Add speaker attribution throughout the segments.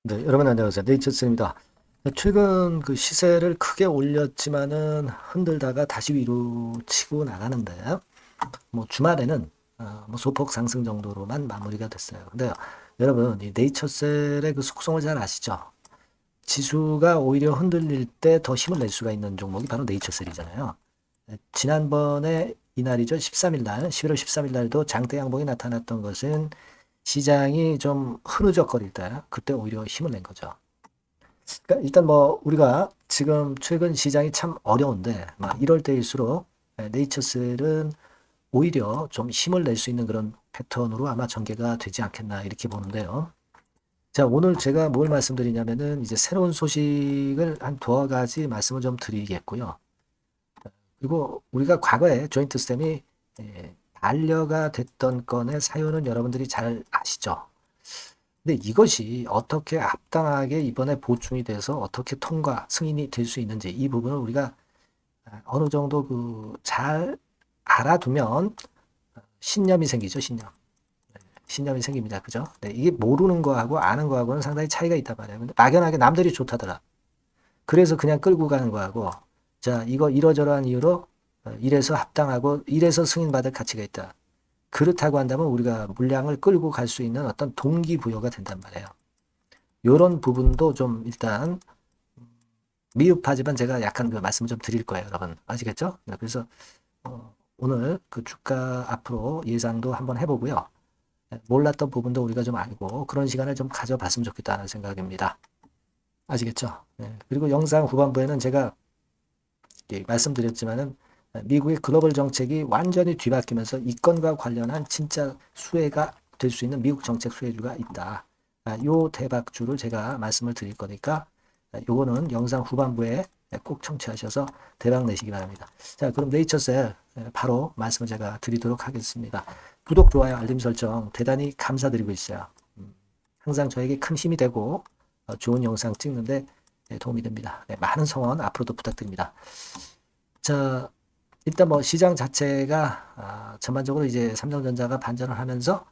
Speaker 1: 네, 여러분 안녕하세요. 네이처스입니다. 최근 그 시세를 크게 올렸지만은 흔들다가 다시 위로 치고 나가는데, 뭐 주말에는 뭐 소폭 상승 정도로만 마무리가 됐어요. 근데 여러분, 이 네이처셀의 그 속성을 잘 아시죠? 지수가 오히려 흔들릴 때 더 힘을 낼 수가 있는 종목이 바로 네이처셀이잖아요. 지난번에 이날이죠. 13일 날, 11월 13일 날도 장대 양봉이 나타났던 것은 시장이 좀 흐느적거릴 때, 그때 오히려 힘을 낸 거죠. 그러니까 일단 뭐 우리가 지금 최근 시장이 참 어려운데 막 이럴 때일수록 네이처셀은 오히려 좀 힘을 낼 수 있는 그런 패턴으로 아마 전개가 되지 않겠나 이렇게 보는데요. 자, 오늘 제가 뭘 말씀드리냐면은 이제 새로운 소식을 한 두어 가지 말씀을 좀 드리겠고요. 그리고 우리가 과거에 조인트 스템이 반려가 됐던 건의 사유는 여러분들이 잘 아시죠? 근데 이것이 어떻게 합당하게 이번에 보충이 돼서 어떻게 통과, 승인이 될 수 있는지 이 부분을 우리가 어느 정도 그 잘 알아두면 신념이 생기죠, 신념. 신념이 생깁니다. 그죠? 네, 이게 모르는 거하고 아는 거하고는 상당히 차이가 있단 말이에요. 근데 막연하게 남들이 좋다더라. 그래서 그냥 끌고 가는 거하고, 자, 이거 이러저러한 이유로 이래서 합당하고 이래서 승인받을 가치가 있다. 그렇다고 한다면 우리가 물량을 끌고 갈 수 있는 어떤 동기부여가 된단 말이에요. 요런 부분도 좀 일단 미흡하지만 제가 약간 그 말씀을 좀 드릴 거예요, 여러분. 아시겠죠? 네, 그래서 오늘 그 주가 앞으로 예상도 한번 해보고요. 네, 몰랐던 부분도 우리가 좀 알고 그런 시간을 좀 가져봤으면 좋겠다는 생각입니다. 아시겠죠? 네, 그리고 영상 후반부에는 제가 말씀드렸지만은 미국의 글로벌 정책이 완전히 뒤바뀌면서 이 건과 관련한 진짜 수혜가 될 수 있는 미국 정책 수혜주가 있다. 요 대박주를 제가 말씀을 드릴 거니까 요거는 영상 후반부에 꼭 청취하셔서 대박 내시기 바랍니다. 자, 그럼 네이처셀 바로 말씀을 제가 드리도록 하겠습니다. 구독, 좋아요, 알림 설정 대단히 감사드리고 있어요. 항상 저에게 큰 힘이 되고 좋은 영상 찍는데 도움이 됩니다. 네, 많은 성원 앞으로도 부탁드립니다. 자, 일단 뭐 시장 자체가 전반적으로 이제 삼성전자가 반전을 하면서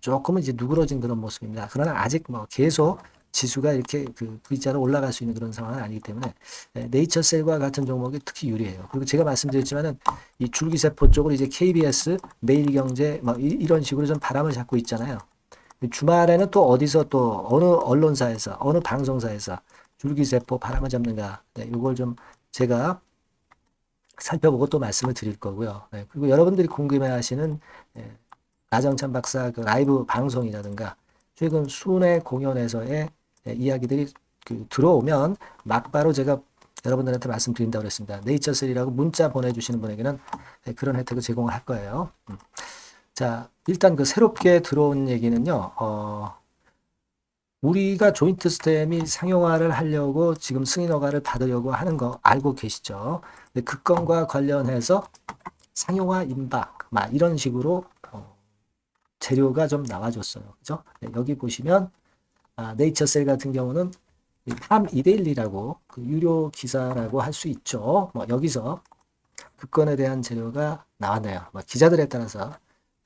Speaker 1: 조금은 이제 누그러진 그런 모습입니다. 그러나 아직 뭐 계속 지수가 이렇게 그 V자로 올라갈 수 있는 그런 상황은 아니기 때문에 네이처셀과 같은 종목이 특히 유리해요. 그리고 제가 말씀드렸지만은 이 줄기세포 쪽으로 이제 KBS, 매일경제 뭐 이런 식으로 좀 바람을 잡고 있잖아요. 주말에는 또 어디서 또 어느 언론사에서 어느 방송사에서 줄기세포 바람을 잡는가, 네, 이걸 좀 제가 살펴보고 또 말씀을 드릴 거고요. 네, 그리고 여러분들이 궁금해하시는 나정찬 박사 그 라이브 방송이라든가 최근 순회 공연에서의 이야기들이 그 들어오면 막바로 제가 여러분들한테 말씀드린다고 그랬습니다. 네이처셀이라고 문자 보내주시는 분에게는 그런 혜택을 제공을 할 거예요. 자, 일단 그 새롭게 들어온 얘기는요. 우리가 조인트 스템이 상용화를 하려고 지금 승인 허가를 받으려고 하는 거 알고 계시죠? 근데 그 건과 관련해서 상용화 임박, 막 이런 식으로 재료가 좀 나와줬어요. 그죠? 네, 여기 보시면 네이처셀 같은 경우는 팜 이데일리라고 그 유료 기사라고 할 수 있죠. 뭐 여기서 그 건에 대한 재료가 나왔네요. 뭐 기자들에 따라서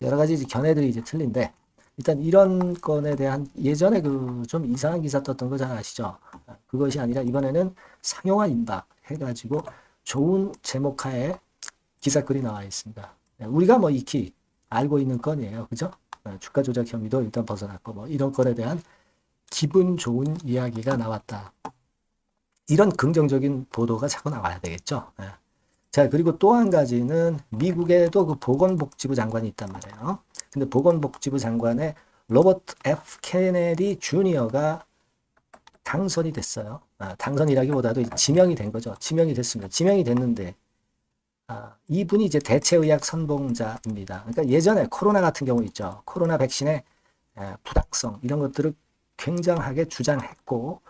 Speaker 1: 여러 가지 견해들이 이제 틀린데 일단 이런 건에 대한 예전에 그 좀 이상한 기사 떴던 거 잘 아시죠? 그것이 아니라 이번에는 상용화 임박 해가지고 좋은 제목하에 기사글이 나와 있습니다. 우리가 뭐 익히 알고 있는 건이에요. 그죠? 주가 조작 혐의도 일단 벗어났고 뭐 이런 건에 대한 기분 좋은 이야기가 나왔다. 이런 긍정적인 보도가 자꾸 나와야 되겠죠. 자, 그리고 또 한 가지는 미국에도 그 보건복지부 장관이 있단 말이에요. 근데 보건복지부 장관의 로버트 F. 케네디 주니어가 당선이 됐어요. 당선이라기보다도 지명이 된 거죠. 지명이 됐습니다. 지명이 됐는데 이분이 이제 대체의학 선봉자입니다. 그러니까 예전에 코로나 같은 경우 있죠. 코로나 백신의 부당성 이런 것들을 굉장하게 주장했고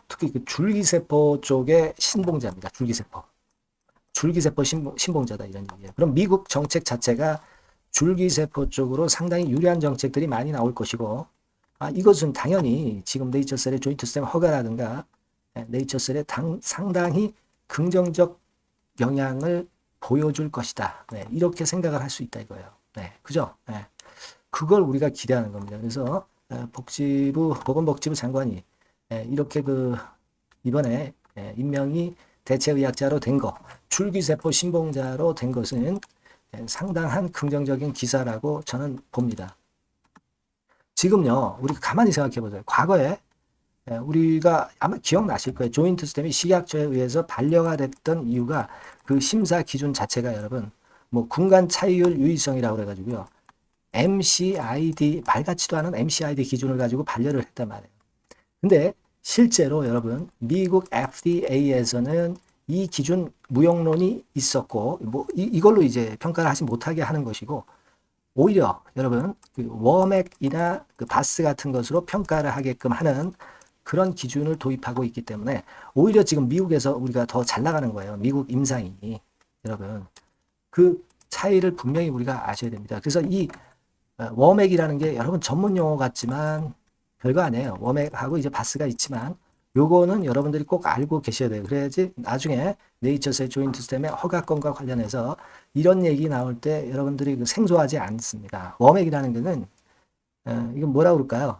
Speaker 1: 특히 그 줄기세포 쪽의 신봉자입니다. 줄기세포. 줄기세포 신봉자다 이런 얘기예요. 그럼 미국 정책 자체가 줄기세포 쪽으로 상당히 유리한 정책들이 많이 나올 것이고 이것은 당연히 지금 네이처셀의 조인트 스템 허가라든가 네이처셀의 상당히 긍정적 영향을 보여줄 것이다. 네, 이렇게 생각을 할 수 있다 이거예요. 네, 그죠? 네, 그걸 우리가 기대하는 겁니다. 그래서 보건복지부 장관이 이렇게 이번에 임명이 대체의학자로 된 거, 줄기세포 신봉자로 된 것은 상당한 긍정적인 기사라고 저는 봅니다. 지금요, 우리 가만히 생각해 보세요. 과거에 우리가 아마 기억나실 거예요. 조인트 스템이 식약처에 의해서 반려가 됐던 이유가 그 심사 기준 자체가 여러분, 뭐 군간 차이율 유의성이라고 그래가지고요. MCID, 말 같지도 않은 MCID 기준을 가지고 반려를 했단 말이에요. 근데 실제로 여러분, 미국 FDA에서는 이 기준 무용론이 있었고, 뭐, 이걸로 이제 평가를 하지 못하게 하는 것이고, 오히려 여러분, 워맥이나 바스 같은 것으로 평가를 하게끔 하는 그런 기준을 도입하고 있기 때문에 오히려 지금 미국에서 우리가 더 잘 나가는 거예요. 미국 임상이. 여러분, 그 차이를 분명히 우리가 아셔야 됩니다. 그래서 이 워맥이라는 게 여러분 전문 용어 같지만 별거 아니에요. 워맥하고 이제 바스가 있지만 요거는 여러분들이 꼭 알고 계셔야 돼요. 그래야지 나중에 네이처스의 조인트 스템의 허가권과 관련해서 이런 얘기 나올 때 여러분들이 생소하지 않습니다. 워맥이라는 거는 이건 뭐라고 그럴까요?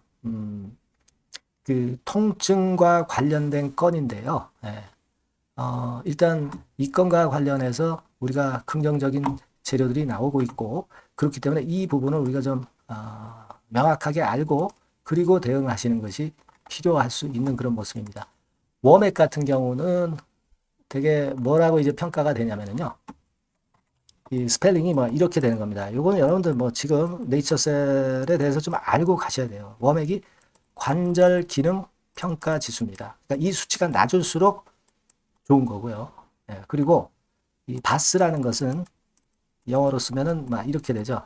Speaker 1: 그 통증과 관련된 건인데요. 일단 이 건과 관련해서 우리가 긍정적인 재료들이 나오고 있고 그렇기 때문에 이 부분을 우리가 좀 명확하게 알고 그리고 대응하시는 것이 필요할 수 있는 그런 모습입니다. 워맥 같은 경우는 되게 뭐라고 이제 평가가 되냐면요. 이 스펠링이 뭐 이렇게 되는 겁니다. 이거는 여러분들 뭐 지금 네이처셀에 대해서 좀 알고 가셔야 돼요. 워맥이 관절 기능 평가 지수입니다. 그러니까 이 수치가 낮을수록 좋은 거고요. 그리고 이 바스라는 것은 영어로 쓰면은 막 이렇게 되죠.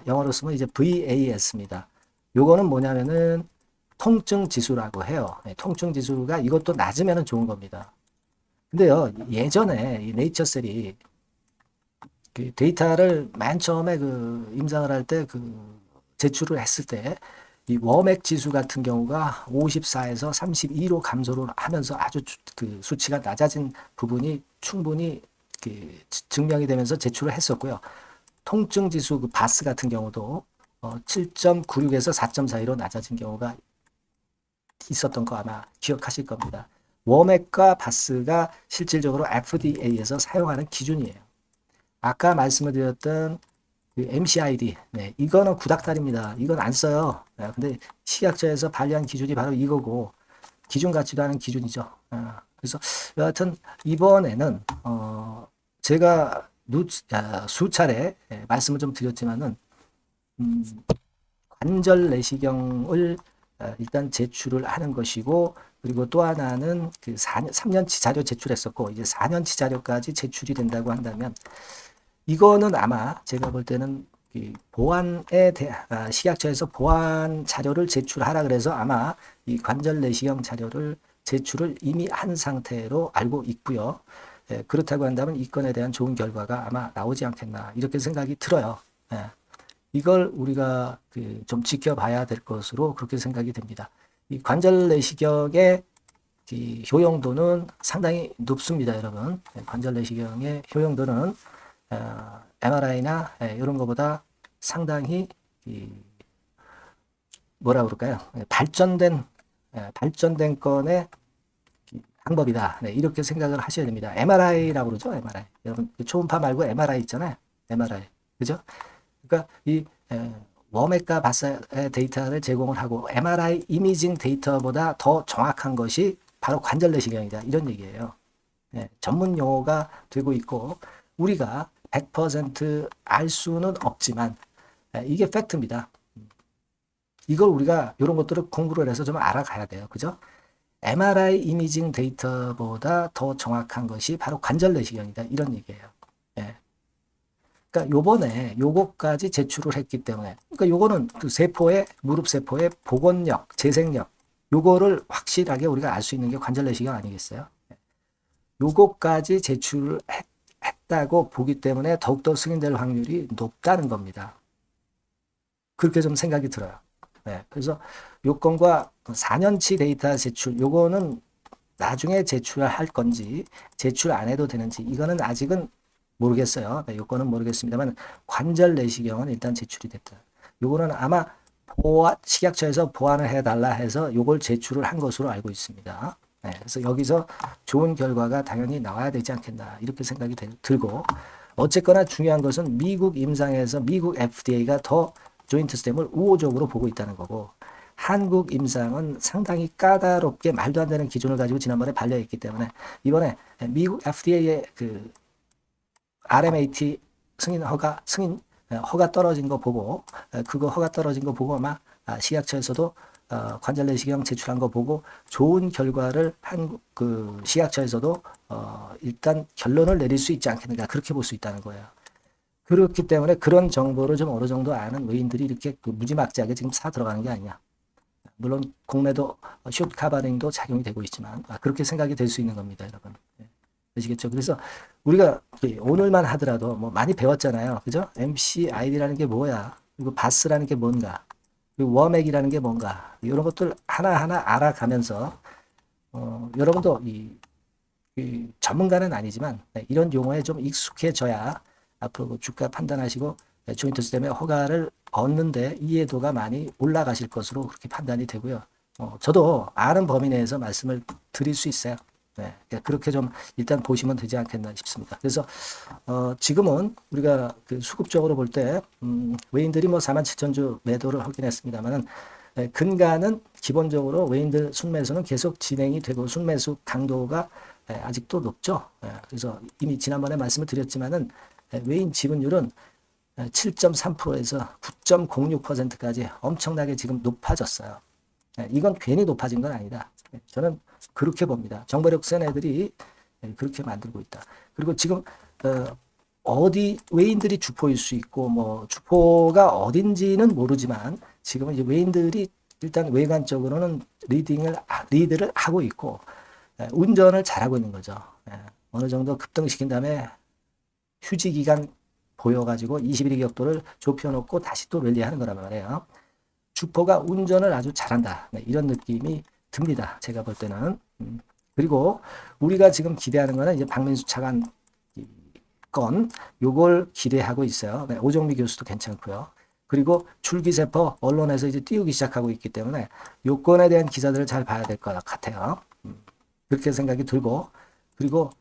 Speaker 1: 영어로 쓰면 이제 VAS입니다. 요거는 뭐냐면은 통증 지수라고 해요. 통증 지수가 이것도 낮으면 좋은 겁니다. 근데요, 예전에 이 네이처셀이 그 데이터를 맨 처음에 임상을 할 때 제출을 했을 때 이 워맥 지수 같은 경우가 54에서 32로 감소를 하면서 아주 수치가 낮아진 부분이 충분히 증명이 되면서 제출을 했었고요. 통증 지수 바스 같은 경우도 7.96에서 4.4 사이로 낮아진 경우가 있었던 거 아마 기억하실 겁니다. 워맥과 바스가 실질적으로 FDA에서 사용하는 기준이에요. 아까 말씀을 드렸던 MCID, 이거는 구닥다리입니다. 이건 안 써요. 근데 식약처에서 발의한 기준이 바로 이거고 기준 같지도 않은 기준이죠. 그래서 여하튼 이번에는 제가 수차례 말씀을 좀 드렸지만은 관절 내시경을 일단 제출을 하는 것이고 그리고 또 하나는 3년치 자료 제출했었고 이제 4년치 자료까지 제출이 된다고 한다면 이거는 아마 제가 볼 때는 식약처에서 보안 자료를 제출하라 그래서 아마 이 관절 내시경 자료를 제출을 이미 한 상태로 알고 있고요. 그렇다고 한다면 이 건에 대한 좋은 결과가 아마 나오지 않겠나 이렇게 생각이 들어요. 이걸 우리가 좀 지켜봐야 될 것으로 그렇게 생각이 됩니다. 이 관절 내시경의 효용도는 상당히 높습니다, 여러분. 관절 내시경의 효용도는 MRI나 이런 것보다 상당히 뭐라 그럴까요? 발전된 건의 방법이다. 이렇게 생각을 하셔야 됩니다. MRI라고 그러죠, MRI. 여러분 초음파 말고 MRI 있잖아요, MRI, 그죠? 그러니까 이 워맥과 바스의 데이터를 제공을 하고 MRI 이미징 데이터보다 더 정확한 것이 바로 관절 내시경이다. 이런 얘기예요. 전문 용어가 되고 있고 우리가 100% 알 수는 없지만 이게 팩트입니다. 이걸 우리가 이런 것들을 공부를 해서 좀 알아가야 돼요. 그죠? MRI 이미징 데이터보다 더 정확한 것이 바로 관절 내시경이다. 이런 얘기예요. 그러니까 요번에 요거까지 제출을 했기 때문에 그러니까 요거는 무릎 세포의 복원력, 재생력 요거를 확실하게 우리가 알 수 있는 게 관절 내시경 아니겠어요? 요거까지 제출을 했다고 보기 때문에 더욱더 승인될 확률이 높다는 겁니다. 그렇게 좀 생각이 들어요. 그래서 요건과 4년치 데이터 제출, 요거는 나중에 제출할 건지 제출 안 해도 되는지 이거는 아직은 모르겠어요. 요거는 모르겠습니다만 관절 내시경은 일단 제출이 됐다. 요거는 아마 식약처에서 보완을 해달라 해서 요걸 제출을 한 것으로 알고 있습니다. 네, 그래서 여기서 좋은 결과가 당연히 나와야 되지 않겠나 이렇게 생각이 들고 어쨌거나 중요한 것은 미국 임상에서 미국 FDA가 더 조인트 스템을 우호적으로 보고 있다는 거고 한국 임상은 상당히 까다롭게 말도 안 되는 기준을 가지고 지난번에 반려했기 때문에 이번에 미국 FDA의 그 RMAT 허가 떨어진 거 보고 그거 허가 떨어진 거 보고 아마 식약처에서도 관절 내시경 제출한 거 보고 좋은 결과를 한국 그 식약처에서도 일단 결론을 내릴 수 있지 않겠는가 그렇게 볼 수 있다는 거예요. 그렇기 때문에 그런 정보를 좀 어느 정도 아는 외인들이 이렇게 그 무지막지하게 지금 사 들어가는 게 아니냐. 물론 국내도 숏 카바링도 작용이 되고 있지만 그렇게 생각이 될 수 있는 겁니다, 여러분. 아시겠죠? 그래서 우리가 오늘만 하더라도 뭐 많이 배웠잖아요. 그죠? MCID라는 게 뭐야? 그리고 바스라는 게 뭔가? 그리고 워맥이라는 게 뭔가? 이런 것들 하나하나 알아가면서 여러분도 이 전문가는 아니지만 이런 용어에 좀 익숙해져야 앞으로 주가 판단하시고 조인트 스템의 허가를 얻는데 이해도가 많이 올라가실 것으로 그렇게 판단이 되고요. 저도 아는 범위 내에서 말씀을 드릴 수 있어요. 네, 그렇게 좀 일단 보시면 되지 않겠나 싶습니다. 그래서 지금은 우리가 그 수급적으로 볼 때 외인들이 뭐 47,000주 매도를 하긴 했습니다만은 근가는 기본적으로 외인들 순매수는 계속 진행이 되고 순매수 강도가 아직도 높죠. 그래서 이미 지난번에 말씀을 드렸지만은 외인 지분율은 7.3%에서 9.06%까지 엄청나게 지금 높아졌어요. 이건 괜히 높아진 건 아니다. 저는 그렇게 봅니다. 정보력 센 애들이 그렇게 만들고 있다. 그리고 지금 어디 외인들이 주포일 수 있고 뭐 주포가 어딘지는 모르지만 지금은 이제 외인들이 일단 외관적으로는 리드를 하고 있고 운전을 잘하고 있는 거죠. 어느 정도 급등시킨 다음에 휴지 기간 보여가지고 21일 격도를 좁혀놓고 다시 또 랠리하는 거란 말이에요. 주포가 운전을 아주 잘한다. 이런 느낌이 듭니다. 제가 볼 때는. 그리고 우리가 지금 기대하는 거는 이제 박민수 차관 건 요걸 기대하고 있어요. 오정미 교수도 괜찮고요. 그리고 줄기세포 언론에서 이제 띄우기 시작하고 있기 때문에 요건에 대한 기사들을 잘 봐야 될 것 같아요. 그렇게 생각이 들고 그리고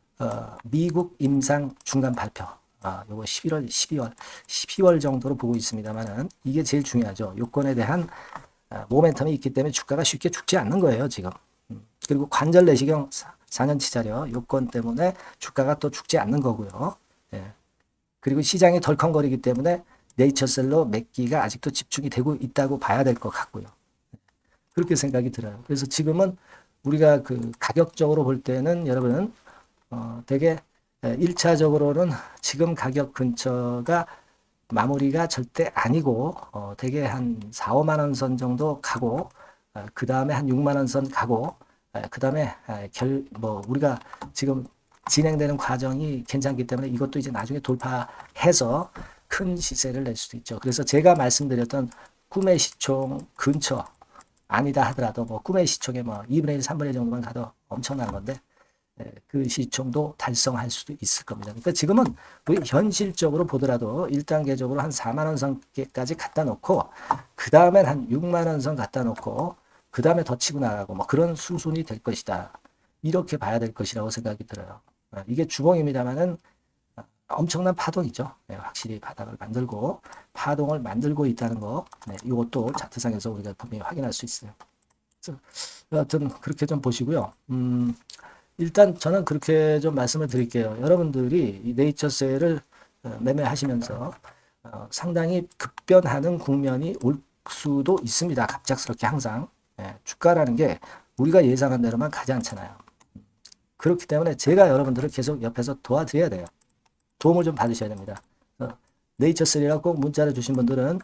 Speaker 1: 미국 임상 중간 발표 요거 11월, 12월 정도로 보고 있습니다만은 이게 제일 중요하죠. 요건에 대한 모멘텀이 있기 때문에 주가가 쉽게 죽지 않는 거예요, 지금. 그리고 관절 내시경 4년치 자료 요건 때문에 주가가 또 죽지 않는 거고요. 예. 그리고 시장이 덜컹거리기 때문에 네이처셀로 맺기가 아직도 집중이 되고 있다고 봐야 될 것 같고요. 그렇게 생각이 들어요. 그래서 지금은 우리가 그 가격적으로 볼 때는 여러분 되게 1차적으로는 지금 가격 근처가 마무리가 절대 아니고 되게 한 4, 5만 원 선 정도 가고 그 다음에 한 6만 원 선 가고 그 다음에 뭐 우리가 지금 진행되는 과정이 괜찮기 때문에 이것도 이제 나중에 돌파해서 큰 시세를 낼 수도 있죠. 그래서 제가 말씀드렸던 꿈의 시총 근처 아니다 하더라도 뭐 꿈의 시총에 뭐 2분의 1, 3분의 1 정도만 가도 엄청난 건데 그 시총도 달성할 수도 있을 겁니다. 그러니까 지금은 우리 현실적으로 보더라도 1단계적으로 한 4만 원 선까지 갖다 놓고 그 다음엔 한 6만 원 선 갖다 놓고 그 다음에 더 치고 나가고 뭐 그런 수순이 될 것이다. 이렇게 봐야 될 것이라고 생각이 들어요. 이게 주봉입니다만은 엄청난 파동이죠. 확실히 바닥을 만들고 파동을 만들고 있다는 거 이것도 차트상에서 우리가 분명히 확인할 수 있어요. 그래서 여하튼 그렇게 좀 보시고요. 일단 저는 그렇게 좀 말씀을 드릴게요. 여러분들이 이 네이처셀을 매매하시면서 상당히 급변하는 국면이 올 수도 있습니다. 갑작스럽게 항상. 주가라는 게 우리가 예상한 대로만 가지 않잖아요. 그렇기 때문에 제가 여러분들을 계속 옆에서 도와드려야 돼요. 도움을 좀 받으셔야 됩니다. 네이처셀이라고 꼭 문자를 주신 분들은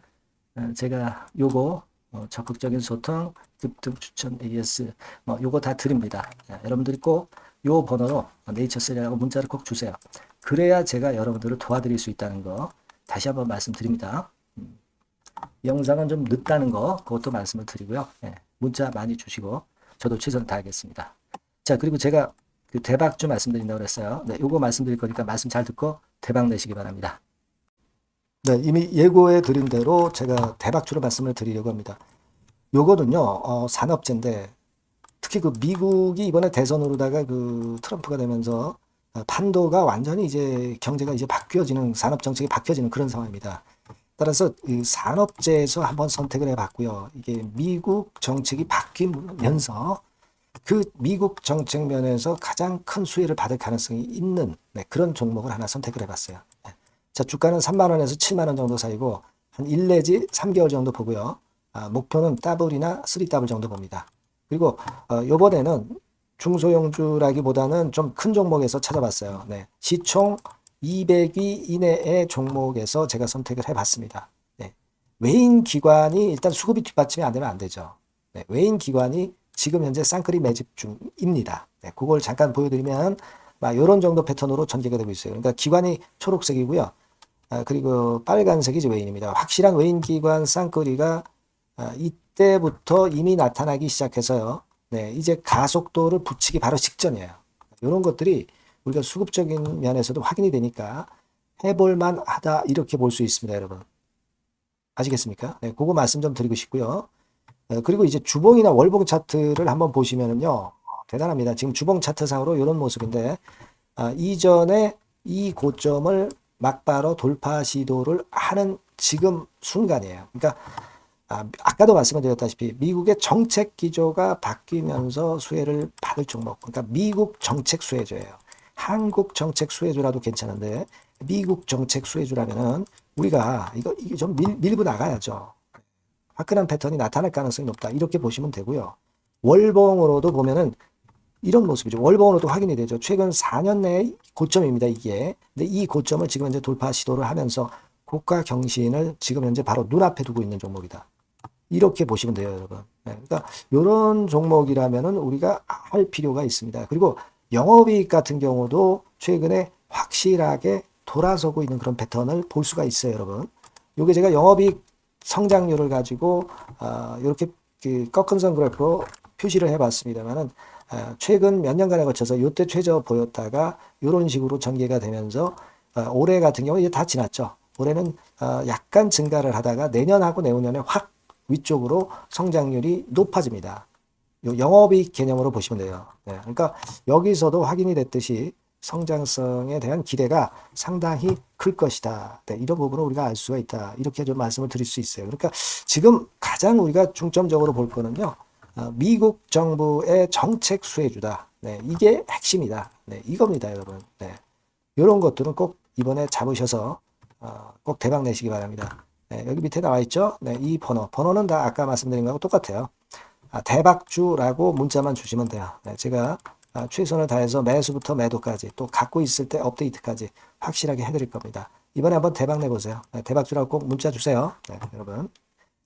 Speaker 1: 제가 요거 적극적인 소통, 급등 추천 AS 뭐 요거 다 드립니다. 여러분들이 꼭 요 번호로 네이처셀이라고 문자를 꼭 주세요. 그래야 제가 여러분들을 도와드릴 수 있다는 거 다시 한번 말씀드립니다. 영상은 좀 늦다는 거 그것도 말씀을 드리고요. 문자 많이 주시고 저도 최선을 다하겠습니다. 자, 그리고 제가 그 대박주 말씀드린다고 그랬어요. 요거 말씀드릴 거니까 말씀 잘 듣고 대박 내시기 바랍니다. 네, 이미 예고해 드린 대로 제가 대박주로 말씀을 드리려고 합니다. 요거는요, 산업재인데, 특히 그 미국이 이번에 대선으로다가 그 트럼프가 되면서 판도가 완전히 이제 경제가 이제 바뀌어지는, 산업 정책이 바뀌어지는 그런 상황입니다. 따라서 이 산업재에서 한번 선택을 해봤고요. 이게 미국 정책이 바뀌면서 그 미국 정책 면에서 가장 큰 수혜를 받을 가능성이 있는 그런 종목을 하나 선택을 해봤어요. 자, 주가는 3만 원에서 7만 원 정도 사이고 한 1 내지 3개월 정도 보고요. 목표는 더블이나 3더블 정도 봅니다. 그리고 요번에는 중소형주라기보다는 좀 큰 종목에서 찾아봤어요. 네. 시총 200위 이내의 종목에서 제가 선택을 해봤습니다. 네. 외인 기관이 일단 수급이 뒷받침이 안 되면 안 되죠. 네. 외인 기관이 지금 현재 쌍끌이 매집 중입니다. 네. 그걸 잠깐 보여드리면 이런 정도 패턴으로 전개가 되고 있어요. 그러니까 기관이 초록색이고요. 그리고 빨간색이 이제 외인입니다. 확실한 외인 기관 쌍끌이가 이때부터 이미 나타나기 시작해서요. 네, 이제 가속도를 붙이기 바로 직전이에요. 이런 것들이 우리가 수급적인 면에서도 확인이 되니까 해볼만 하다 이렇게 볼 수 있습니다, 여러분. 아시겠습니까? 네, 그거 말씀 좀 드리고 싶고요. 그리고 이제 주봉이나 월봉 차트를 한번 보시면은요, 대단합니다. 지금 주봉 차트상으로 이런 모습인데, 이전에 이 고점을 막바로 돌파 시도를 하는 지금 순간이에요. 그러니까 아까도 말씀을 드렸다시피 미국의 정책 기조가 바뀌면서 수혜를 받을 종목. 그러니까 미국 정책 수혜주예요. 한국 정책 수혜주라도 괜찮은데 미국 정책 수혜주라면은 우리가 이거 좀 밀고 나가야죠. 화끈한 패턴이 나타날 가능성이 높다. 이렇게 보시면 되고요. 월봉으로도 보면은 이런 모습이죠. 월봉으로도 확인이 되죠. 최근 4년 내의 고점입니다, 이게. 근데 이 고점을 지금 현재 돌파 시도를 하면서 고가 경신을 지금 현재 바로 눈앞에 두고 있는 종목이다. 이렇게 보시면 돼요, 여러분. 네, 그러니까 이런 종목이라면은 우리가 할 필요가 있습니다. 그리고 영업이익 같은 경우도 최근에 확실하게 돌아서고 있는 그런 패턴을 볼 수가 있어요, 여러분. 요게 제가 영업이익 성장률을 가지고 이렇게 그 꺾은선 그래프로 표시를 해봤습니다만은 최근 몇 년간에 거쳐서 이때 최저 보였다가 이런 식으로 전개가 되면서 올해 같은 경우 이제 다 지났죠. 올해는 약간 증가를 하다가 내년하고 내후년에 확 위쪽으로 성장률이 높아집니다. 요 영업이익 개념으로 보시면 돼요. 네, 그러니까 여기서도 확인이 됐듯이 성장성에 대한 기대가 상당히 클 것이다. 네, 이런 부분을 우리가 알 수가 있다. 이렇게 좀 말씀을 드릴 수 있어요. 그러니까 지금 가장 우리가 중점적으로 볼 거는요. 미국 정부의 정책 수혜주다. 네, 이게 핵심이다. 네, 이겁니다, 여러분. 네, 이런 것들은 꼭 이번에 잡으셔서 꼭 대박 내시기 바랍니다. 네, 여기 밑에 나와 있죠? 네, 이 번호는 다 아까 말씀드린 거하고 똑같아요. 대박주라고 문자만 주시면 돼요. 네, 제가 최선을 다해서 매수부터 매도까지 또 갖고 있을 때 업데이트까지 확실하게 해드릴 겁니다. 이번에 한번 대박 내보세요. 네, 대박주라고 꼭 문자 주세요. 네, 여러분.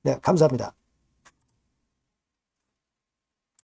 Speaker 1: 네, 감사합니다.